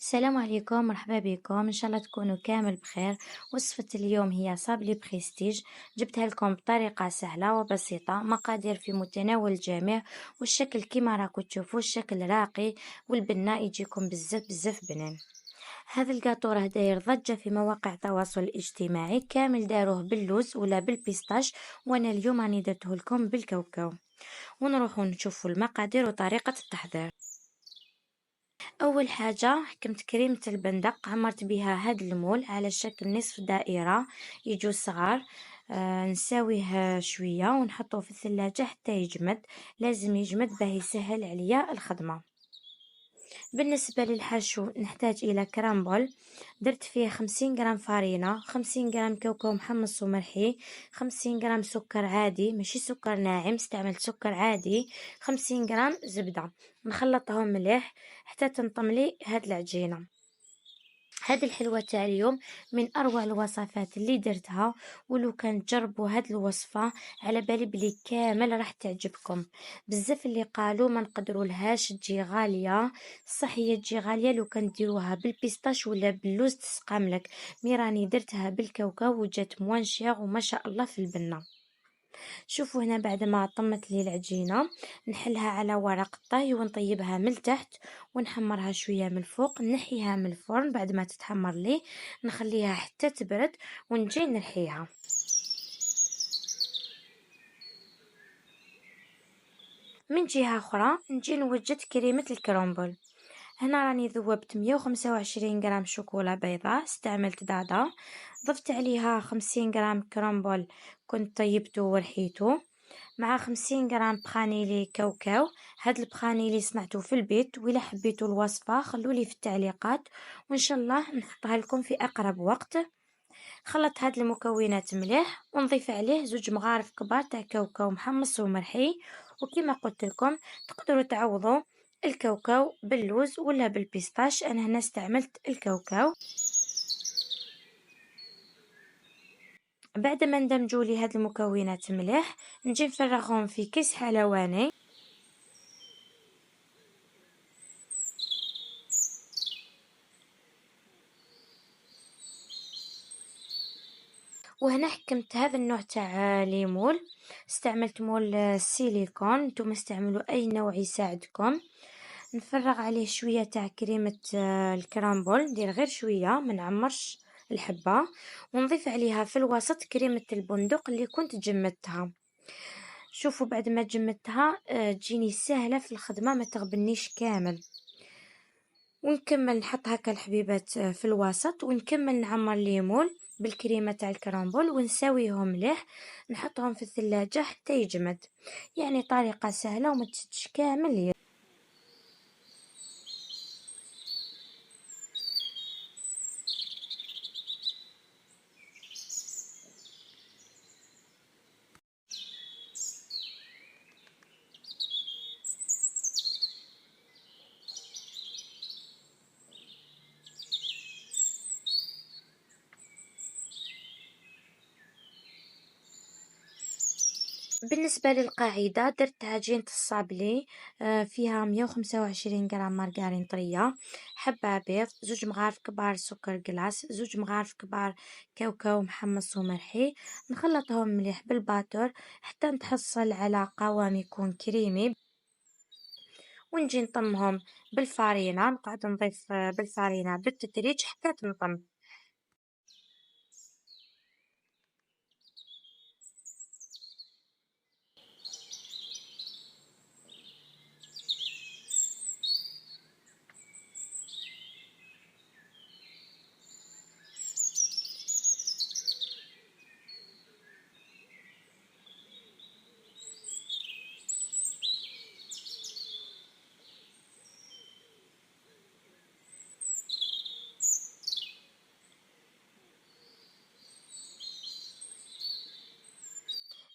السلام عليكم، مرحبا بكم. ان شاء الله تكونوا كامل بخير. وصفة اليوم هي صابلي بريستيج. جبتها لكم بطريقة سهلة وبسيطة، مقادير في متناول الجميع، والشكل كما راكم تشوفوا الشكل راقي، والبناء يجيكم بزاف بزاف بنان. هذا الجاتو راه داير ضجة في مواقع التواصل الاجتماعي، كامل داروه باللوز ولا بالبيستاش، وانا اليوم راني درته لكم بالكاوكاو. ونروحوا نشوفوا المقادير وطريقة التحضير. اول حاجه حكمت كريمه البندق، عمرت بها هاد المول على شكل نصف دائره، يجوا صغار. نساويه شويه ونحطه في الثلاجه حتى يجمد. لازم يجمد باه يسهل عليا الخدمه. بالنسبة للحشو نحتاج إلى كرامبول، درت فيه 50 غرام فرينة، 50 غرام كاوكاو محمص ومرحي، 50 غرام سكر عادي ماشي سكر ناعم، استعملت سكر عادي، 50 غرام زبدة. نخلطهم مليح حتى تنطملي هاد العجينة. هاد الحلوة تاع اليوم من اروع الوصفات اللي درتها، ولو كان تجربوا هاد الوصفة على بالي بلي كامل راح تعجبكم. بزاف اللي قالوا ما نقدروا لهاش تجي غالية، صح هي تجي غالية لو كان ديروها بالبيستاش ولا باللوز تسقاملك، مي راني درتها بالكاوكاو وجات موانشيغ وما شاء الله في البنة. شوفوا هنا بعد ما طمت لي العجينة، نحلها على ورق طهي ونطيبها من تحت، ونحمرها شوية من الفوق، نحيها من الفرن بعد ما تتحمر لي، نخليها حتى تبرد ونجي نرحيها. من جهة أخرى نجي نوجد كريمة الكرومبل. هنا راني ذوبت 125 غرام شوكولا بيضاء، استعملت دادا، ضفت عليها 50 غرام كرومبل كنت طيبته ورحيته، مع 50 غرام بخانيلي كاوكاو. هاد البخانيلي صنعته في البيت، وإلا حبيتوا الوصفة خلولي في التعليقات وإن شاء الله نحطها لكم في أقرب وقت. خلط هاد المكونات مليح ونضيف عليه 2 مغارف كبار تاع كاوكاو محمص ومرحي. وكما قلت لكم تقدروا تعوضوا الكاوكاو باللوز ولا بالبيستاش، انا هنا استعملت الكاوكاو. بعد ما ندمجوا لي هاد المكونات مليح نجي نفرغهم في كيس حلواني. وهنا حكمت هذا النوع تاع ليمول، استعملت مول السيليكون، نتوما استعملوا اي نوع يساعدكم. نفرغ عليه شويه تاع كريمه الكرامبول، ندير غير شويه ما نعمرش الحبه، ونضيف عليها في الوسط كريمه البندق اللي كنت جمدتها. شوفوا بعد ما جمدتها تجيني سهله في الخدمه، ما تغبنيش كامل. ونكمل نحط هكا الحبيبات في الوسط، ونكمل نعمر ليمون بالكريمه تاع الكرامبول ونساويهم مليح، نحطهم في الثلاجه حتى يجمد. يعني طريقه سهله وما تشدش كامل. بالنسبة للقاعدة درت عجينة الصابلي، فيها 125 غرام مارغرين طرية، حبة بيض، 2 مغارف كبار سكر جلاس، 2 مغارف كبار كاوكاو محمص ومرحي. نخلطهم مليح بالباتور حتى نتحصل على قوام يكون كريمي، ونجي نطمهم بالفارينة، نقعد نضيف بالفارينة بالتدريج حتى تنطم.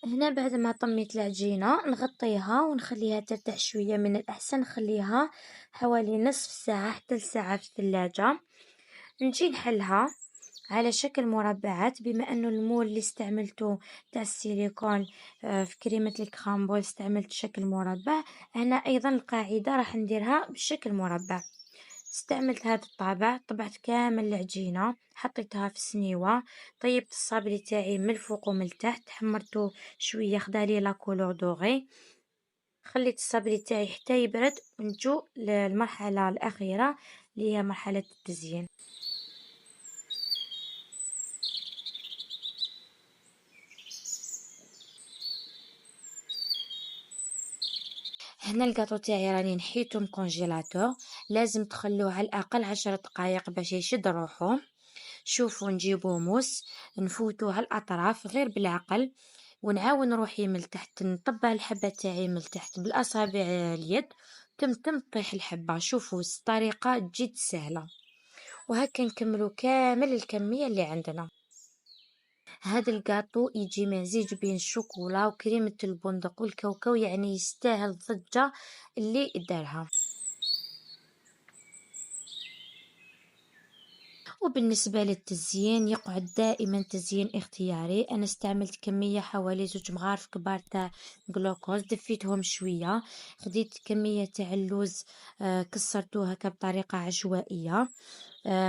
هنا بعد ما طميت العجينة نغطيها ونخليها ترتاح شوية، من الأحسن نخليها حوالي نصف ساعة حتى ساعة في الثلاجة. نجي نحلها على شكل مربعات، بما انه المول اللي استعملته تاع السيليكون في كريمة الكرامبول استعملت شكل مربع، هنا ايضا القاعدة راح نديرها بشكل مربع. استعملت هذا الطابع، طبعت كامل العجينة، حطيتها في سنيوة، طيبت الصابلي تاعي من الفوق ومن التحت، حمرته شوية خدالي لا كولور دوغي، خليت الصابلي تاعي حتى يبرد ونجو للمرحلة الأخيرة اللي هي مرحلة التزيين. هنا الجاتو تاعي راني نحيته من كونجيلاتور، لازم تخلوه على الأقل 10 دقايق باش يشد روحو. شوفوا نجيبو موس نفوتوه على الأطراف غير بالعقل، ونعاون روحي من التحت نطبع الحبة تاعي من التحت بالأصابع اليد، تم تطيح الحبة. شوفوا الطريقة جد سهلة، وهكا نكملو كامل الكمية اللي عندنا. هذا الجاتو يجي مزيج بين الشوكولا وكريمة البندق والكاوكاو، يعني يستاهل الضجة اللي دارها. وبالنسبة للتزيين يقعد دائما تزيين اختياري. أنا استعملت كمية حوالي 2 مغارف كبار تاع جلوكوز، دفيتهم شوية، خديت كمية تاع اللوز، كسرته هكا بطريقة عشوائية،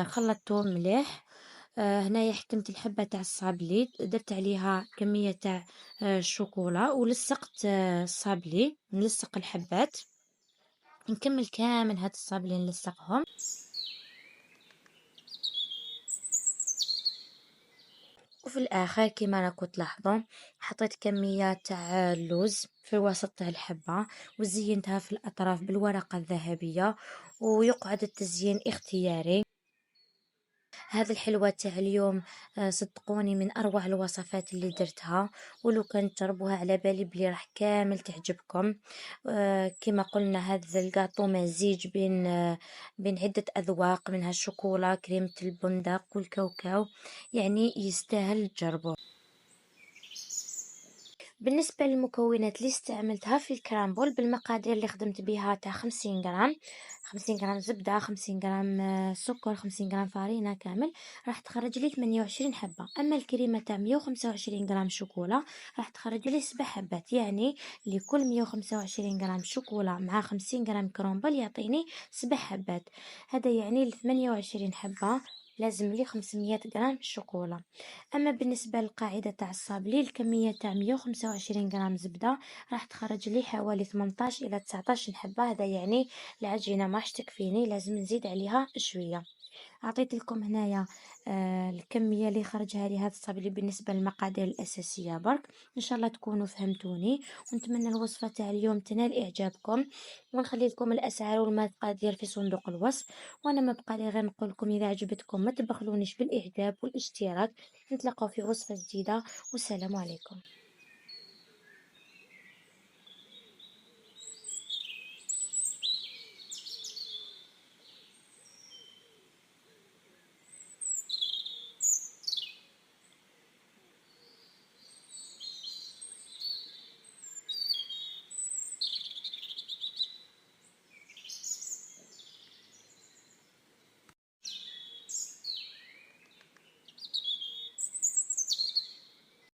خلطته مليح. هنايا حكمت الحبة تاع الصابلي، درت عليها كمية تاع الشوكولا، ولصقت الصابلي، نلصق الحبات، نكمل كامل هاد الصابلي نلصقهم. وفي الآخر كما راكم تلاحظوا حطيت كمية تاع اللوز في وسط تاع الحبة، وزينتها في الأطراف بالورقة الذهبية، ويقعد التزيين اختياري. هذا الحلوة تاع اليوم صدقوني من أروع الوصفات اللي درتها، ولو كان تجربوها على بالي بلي راح كامل تعجبكم. كما قلنا هذا الجاتو مزيج بين عدة أذواق، منها الشوكولا، كريمة البندق والكاوكاو، يعني يستاهل تجربوه. بالنسبة للمكونات اللي استعملتها في الكرامبول بالمقادير اللي خدمت بها تاع 50 غرام، 50 غرام زبدة، 50 غرام سكر، 50 غرام فارينة كامل، راح تخرج لي 28 حبة. أما الكريمة تاع 125 غرام شوكولا راح تخرج لي 7 حبات، يعني لكل 125 غرام شوكولا مع 50 غرام كرامبول يعطيني 7 حبات. هذا يعني 28 حبة لازم لي 500 غرام شوكولا. أما بالنسبة للقاعدة تاع الصابلي، الكمية تاع 125 غرام زبدة راح تخرج لي حوالي 18 إلى 19 حبة، هذا يعني العجينة ما راح تكفيني، لازم نزيد عليها شوية. عطيت لكم هنايا الكمية اللي خرجها لي هذا الصابلي بالنسبة للمقادير الأساسية برك. إن شاء الله تكونوا فهمتوني، ونتمنى الوصفة تاع اليوم تنال إعجابكم، ونخلي لكم الأسعار والمقادير في صندوق الوصف. وأنا ما بقى لي غير نقول لكم إذا عجبتكم ما تبخلونيش بالإعجاب والاشتراك. نتلاقاو في وصفة جديدة، والسلام عليكم.